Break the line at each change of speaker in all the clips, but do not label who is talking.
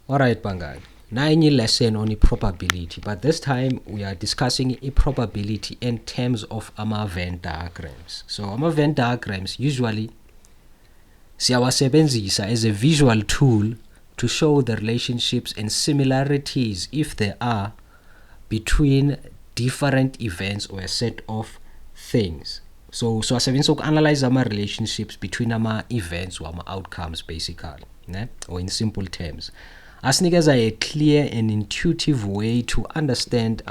Alright, Bangai. Now in your lesson on probability, but this time we are discussing probability in terms of Venn diagrams. So Venn diagrams usually siyawasebenzisa as a visual tool to show the relationships and similarities, if there are, between different events or a set of things. So asebenzisa uku-analyze relationships between events or outcomes basically, ne? Or in simple terms asinikeza a clear and intuitive way to understand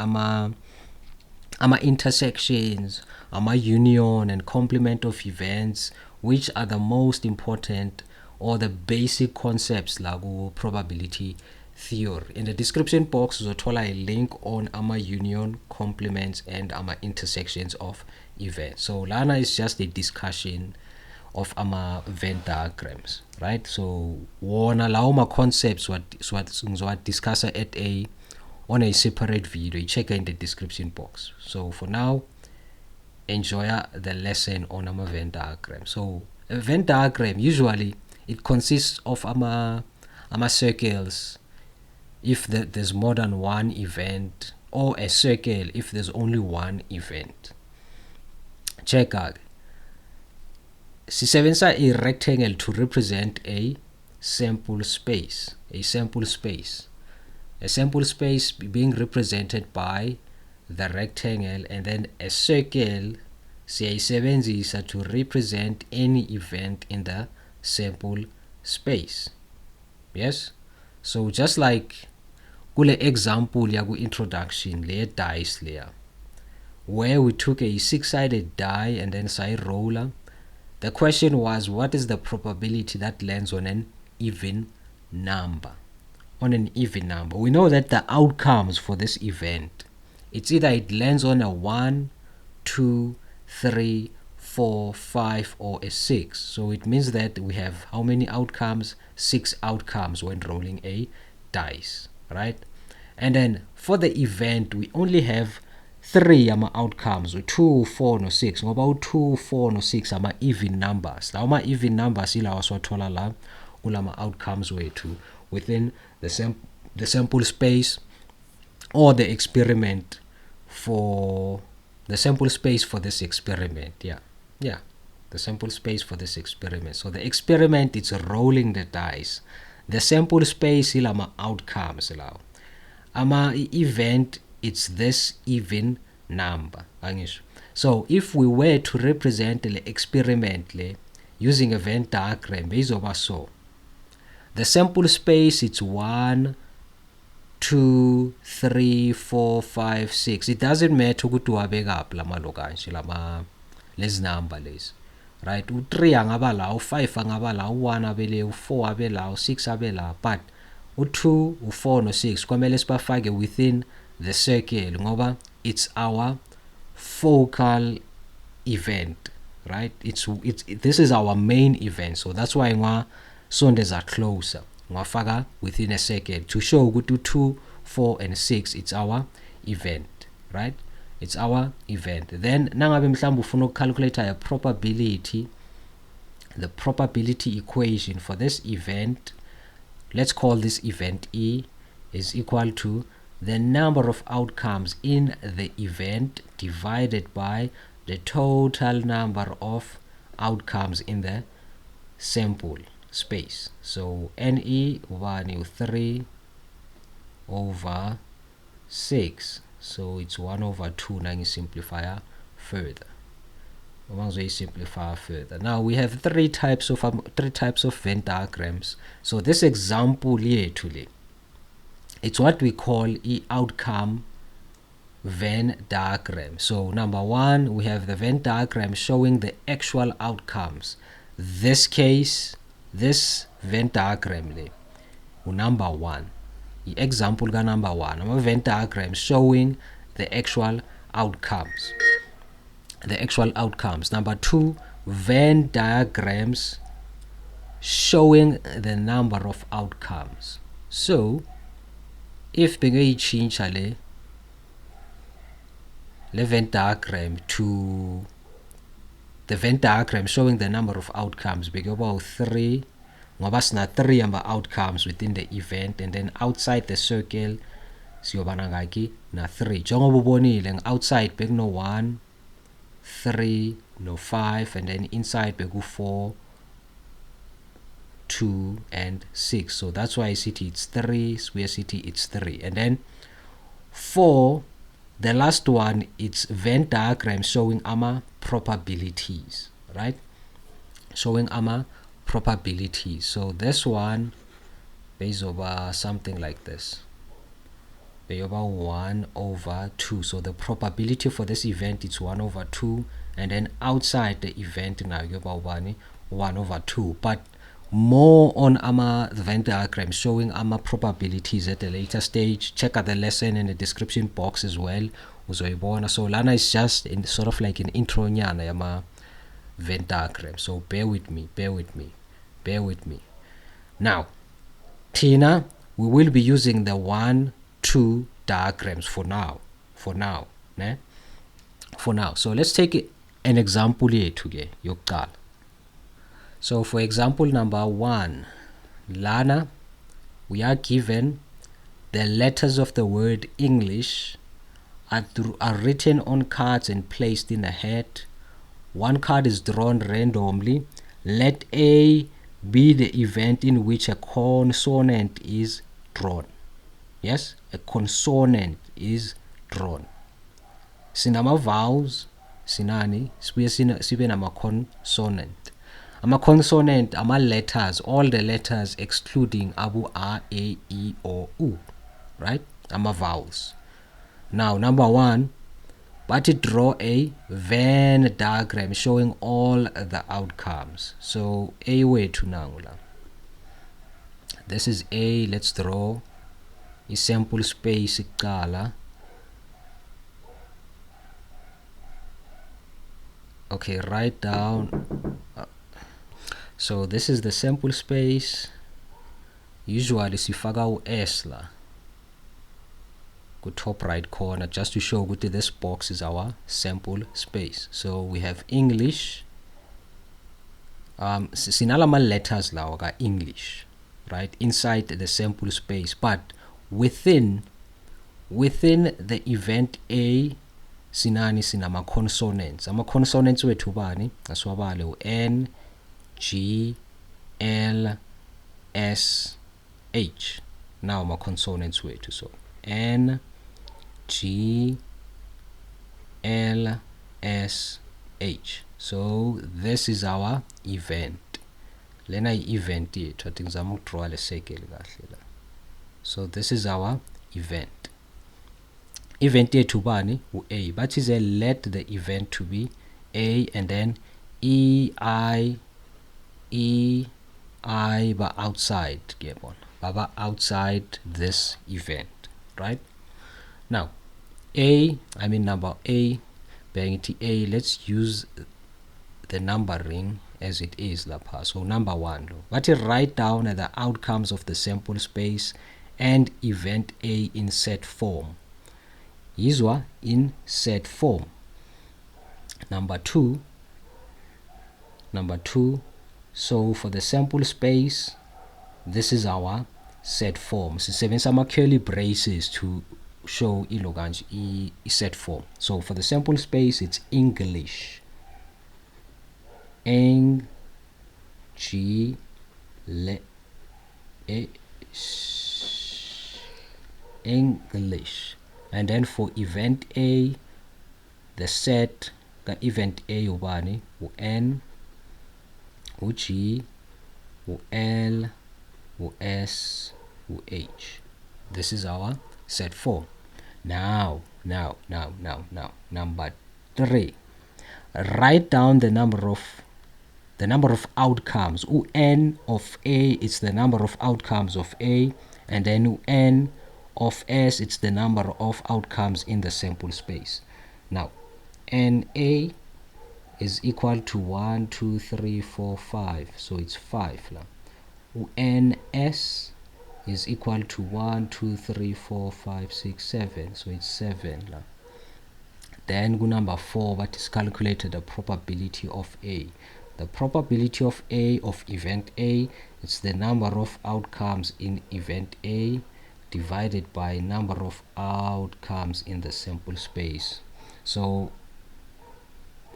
intersections, union and complement of events, which are the most important or the basic concepts like probability theory. In the description box uzothola a link on union, complements and intersections of events. So lana is just a discussion of Venn diagrams, right? So wona lawo concepts what discuss at on a separate video. You check in the description box. So for now, enjoy the lesson on Venn diagram. So a Venn diagram usually it consists of circles if there's more than one event, or a circle if there's only one event. Check out. Sisebenzisa a rectangle to represent a sample space. A sample space being represented by the rectangle, and then a circle siyayisebenzisa to represent any event in the sample space. Yes, so just like kule example yaku introduction le dice layer, where we took a six-sided die and then side roller. The question was, what is the probability that lands on an even number? On an even number, we know that the outcomes for this event, it's either it lands on a 1, 2, 3, 4, 5 or a 6. So it means that we have how many outcomes? 6 outcomes when rolling a dice, right? And then for the event we only have 3 outcomes, 2, 4 no 6. Ngoba 2, 4 no 6 even numbers. Lawo even numbers ilawa siwathola la kulama outcomes wethu within the sample space, or the experiment for the sample space for this experiment. Yeah, the sample space for this experiment. So the experiment, it's rolling the dice. The sample space ilama outcomes lawo. Event, it's this even number. So if we were to represent the experiment using a Venn diagram, so the sample space, it's 1, 2, 3, 4, 5, 6. It doesn't matter ukuthi wabeka lama lokanje lama lezi number lezi, right? U3 angaba la, u5 angaba la, u1 abele, u4 abela, u6 abela, but u2, u4 no6 kwamele sibafake within the circle ngoba it's our focal event, right? This is our main event, so that's why sondes are closer. Ngafaka within a circle to show ukuthi 2, 4 and 6 it's our event, right? It's our event. Then nangabe mhlawumbe ufuna ukcalculate a probability, the probability equation for this event, let's call this event E, is equal to the number of outcomes in the event divided by the total number of outcomes in the sample space. So NE 1 3 over 6. So it's 1 over 2. Now you simplify further. Now we have three types of Venn diagrams. So this example here today, it's what we call the outcome Venn diagram. So number 1, we have the Venn diagram showing the actual outcomes. This case, this Venn diagram number 1. The example ga number 1, a Venn diagram showing the actual outcomes. Number 2, Venn diagrams showing the number of outcomes. So if change the Venn diagram to the Venn diagram showing the number of outcomes, big about 3, ngoba sina 3 ama-outcomes within the event, and then outside the circle siyoba nangaki na 3. Njengoba ubonile outside bekuno 1, 3 no 5, and then inside beku 4, 2 and 6. So that's why city it's 3, square city it's 3. And then 4, the last one, it's Venn diagram showing ama probabilities, right? Showing ama probabilities. So this one based over something like this, over 1 over 2. So the probability for this event is 1 over 2, and then outside the event now you have 1 over 2. But more on our Venn diagram showing our probabilities at a later stage. Check out the lesson in the description box as well. So lana is just in sort of like an intro nyana yama Venn diagram. So bear with me. Now Tina, we will be using the 1, 2 diagrams for now. Ne? For now. So let's take an example here today. Yokal. So for example number 1, Lana, we are given the letters of the word English are written on cards and placed in a hat. One card is drawn randomly. Let A be the event in which a consonant is drawn. Yes, a consonant is drawn. Sinama vowels, sinani, sibe nama consonant. Ama consonant, ama letters, all the letters excluding abu a, e, o, u, right? Ama vowels. Now, number 1, but draw a Venn diagram showing all the outcomes. So A way to nangula. This is A. Let's draw a sample space color. Okay, write down. So this is the sample space. Usually sifaka u-S la ku top right corner just to show that this box is our sample space. So we have English. Sinalama letters lawa ka English, right, inside the sample space, but within the event A sinani sinama consonants. Ama consonants wethu bani aswabale u N, G, L, S, H. Now my consonants wethu, so N, G, L, S, H. So this is our event. Lena event yethu athi ngizama ukudraw le circle kahle la. So this is our event. Event yethu bani u A, but is let the event to be A, and then I ba outside baba outside this event, right? Now number A, bearing it A, let's use the numbering as it is lapha. So number 1, but write down the outcomes of the sample space and event A in set form. Yizwa in set form. Number 2, so for the sample space, this is our set form. Sisebenzisa ama curly braces to show i set form. So for the sample space, it's English. English. And then for event A, the set the event A ubani u N, u G, u L, u S, u H. This is our set form. Now number 3, write down the number of outcomes. U N of A is the number of outcomes of A, and then U N of S, it's the number of outcomes in the sample space. Now NA is equal to 1, 2, 3, 4, 5, so it's 5 now. NS is equal to 1, 2, 3, 4, 5, 6, 7, so it's 7 now. Then number 4, what is calculated the probability of A. The probability of A of event A It's the number of outcomes in event A divided by number of outcomes in the sample space. So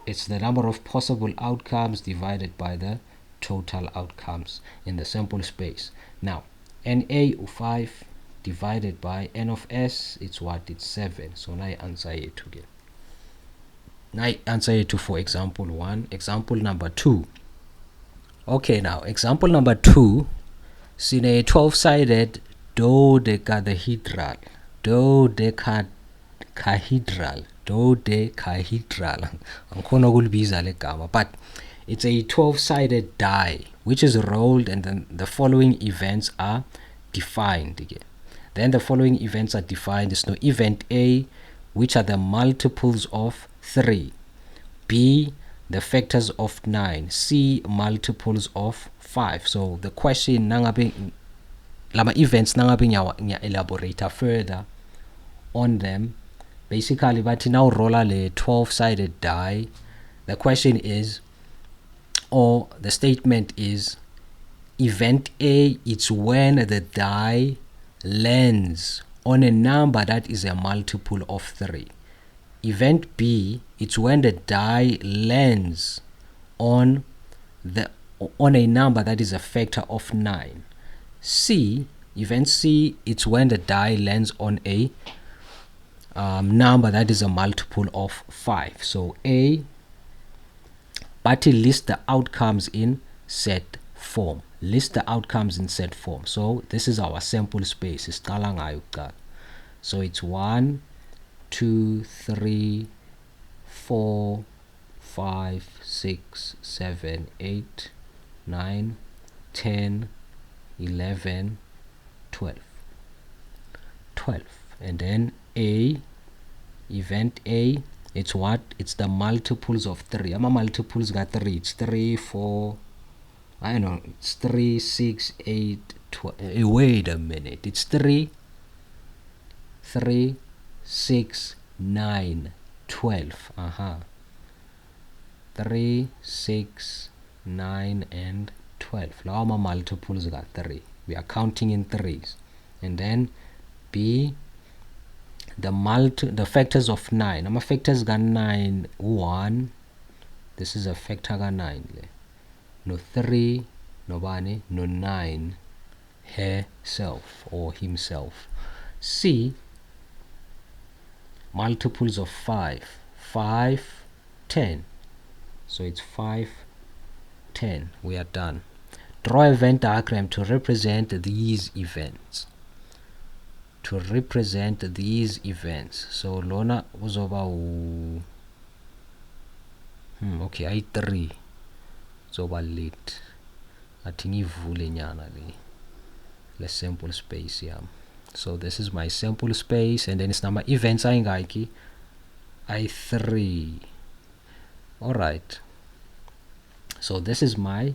it's the number of possible outcomes divided by the total outcomes in the sample space. Now NA 5 divided by N of S, it's what? It's 7. So now I answer it again. Now I answer it to, for example 1. Example number 2. Okay, now example number 2, sine 12-sided dodecahedral angikhona ukulibiza legama, but it's a 12-sided die which is rolled, and then the following events are defined again. Then the following events are defined. It's no event A, which are the multiples of 3, B, the factors of 9, C, multiples of 5. So the question nangabe lama events nangabe nya elaborate further on them, basically but now roller le 12-sided die. The question is, or the statement is, event A, it's when the die lands on a number that is a multiple of 3. Event B, it's when the die lands on a number that is a factor of 9. C, event C, it's when the die lands on a number that is a multiple of 5. So A, but list the outcomes in set form. List the outcomes in set form. So this is our sample space. So it's 1, 2, 3, 4, 5, 6, 7, 8, 9, 10, 11, 12. And then A, event A, it's what? It's the multiples of 3. I'm a multiples got 3. It's 3, 4, I don't know, it's 3, 6, 8, 12. Wait a minute. It's 3, 6, 9, 12. 3, 6, 9, and 12. Now my multiples got 3. We are counting in threes. And then B, the factors of 9. I'm a factors got 9, 1. This is a factor got 9. No 3, no bani, no 9, herself or himself. C, multiples of 5. 5, 10. So it's 5, 10. We are done. Draw a Venn diagram to represent these events. So lona uzoba okay, I 3 zoba late. Athi ngivule nyana le sample space yami. So this is my sample space, and then it's nama events ayingaki I3. All right, so this is my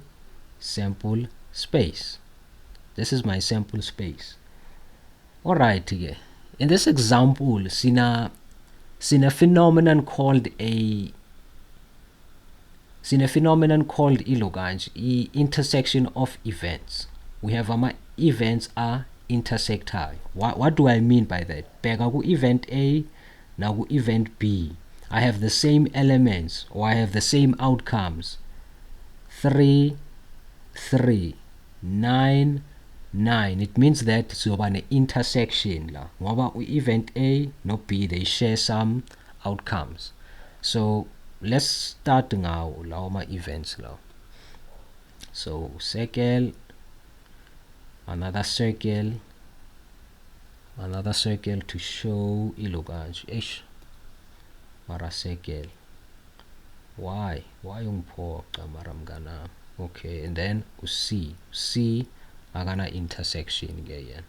sample space. All right, in this example sina phenomenon called intersection of events. We have our events are intersectile. What do I mean by that? Bheka ku event A now ku event B. I have the same elements, or I have the same outcomes. 3, 3, 9, 9. It means that zoba ne intersection la. Ngoba event A no B, they share some outcomes. So let's start now my events now. So circle, another circle to show ilogaj ish mara circle. Why umphoqa mara mngana? Okay, and then C agana intersection again.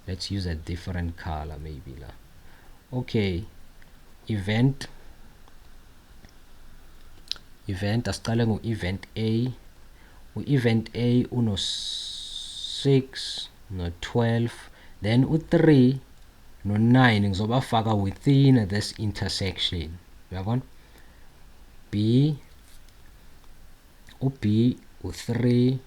Let's use a different color maybe la. Okay, event asiqale ngo event A. Event A uno 6 no 12, then u3 no 9 ngizobafaka within this intersection. Uyabona? B u3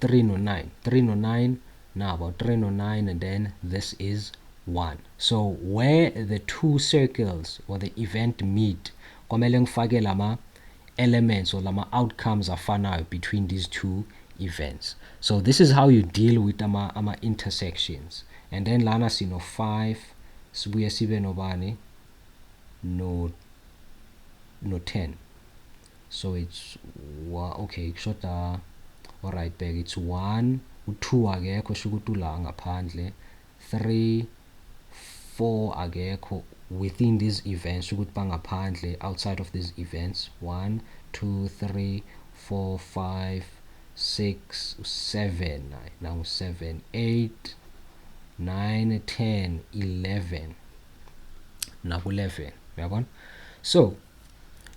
3 no 9, 3 no 9, now about 3 no 9, and then this is 1. So where the two circles or the event meet, komele ngifake lama elements or lama outcomes afanayo between these two events. So this is how you deal with ama intersections. And then lana sino 5 sibuye sibe nobani no 10. So it's okay, short alright back, it's 1 u2 akekho shukuthi ula ngaphandle, 3 4 akekho within these events ukuthi bangaphandle, outside of these events, 1 2 3 4 5 6 7, now 7 8 9 10 11, now 11, yabona. So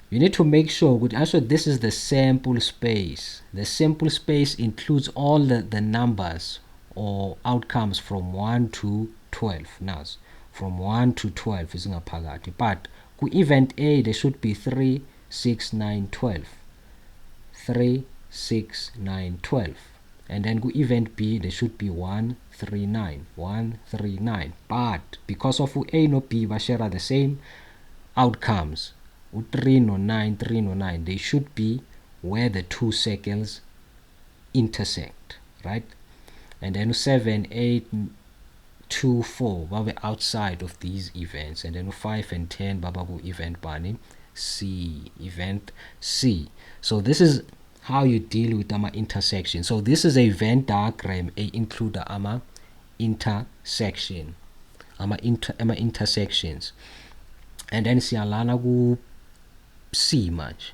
you need to make sure that also this is the sample space. The sample space includes all the numbers or outcomes from 1 to 12. Now, from 1 to 12 is ngaphakathi. But ku event A there should be 3, 6, 9, 12. 3, 6, 9, 12. And then ku event B there should be 1, 3, 9. 1, 3, 9. But because of A no B share the same outcomes, 3 no 9, 3 no 9, they should be where the two circles intersect, right? And then 7, 8, 2, 4 babe outside of these events, and then 5 and 10 baba ku event bani C, event C. So this is how you deal with ama intersection. So this is a Venn diagram, a include ama intersection, ama intersections. And then siyalana ku C much.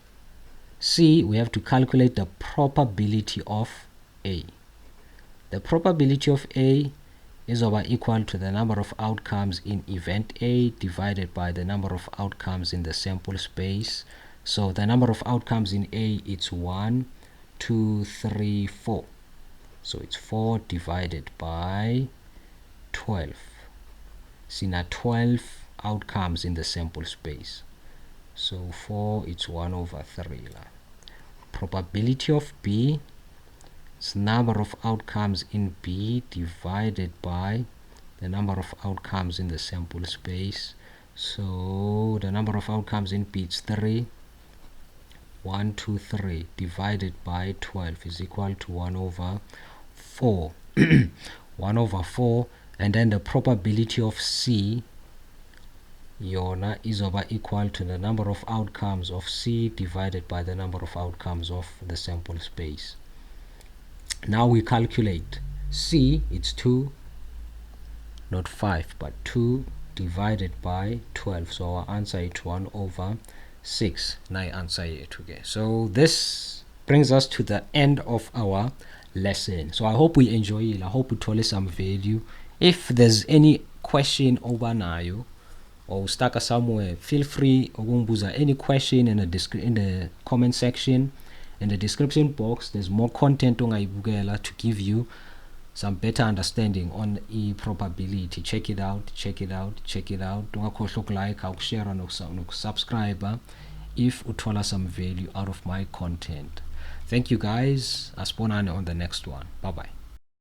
C, we have to calculate the probability of A. The probability of A is equal to the number of outcomes in event A divided by the number of outcomes in the sample space. So the number of outcomes in A, it's 1 2 3 4. So it's 4 divided by 12. See, now 12 outcomes in the sample space. So 4, it's 1 over 3. Probability of B is number of outcomes in B divided by the number of outcomes in the sample space. So the number of outcomes in B is 3. 1 2 3 divided by 12 is equal to 1 over 4. 1 over 4. And then the probability of C yona is equal to the number of outcomes of C divided by the number of outcomes of the sample space. Now we calculate C, it's 2, not 5, but 2 divided by 12. So our answer is 1 over 6. Now answer it again. So this brings us to the end of our lesson. So I hope we enjoy it. I hope we told some value. If there's any question over nayo or stuck somewhere, feel free to any question in the comment section. In the description box, there's more content to give you some better understanding on probability. Check it out. Don't like, share, and subscribe if you some value out of my content. Thank you guys. Asponane on the next one. Bye bye.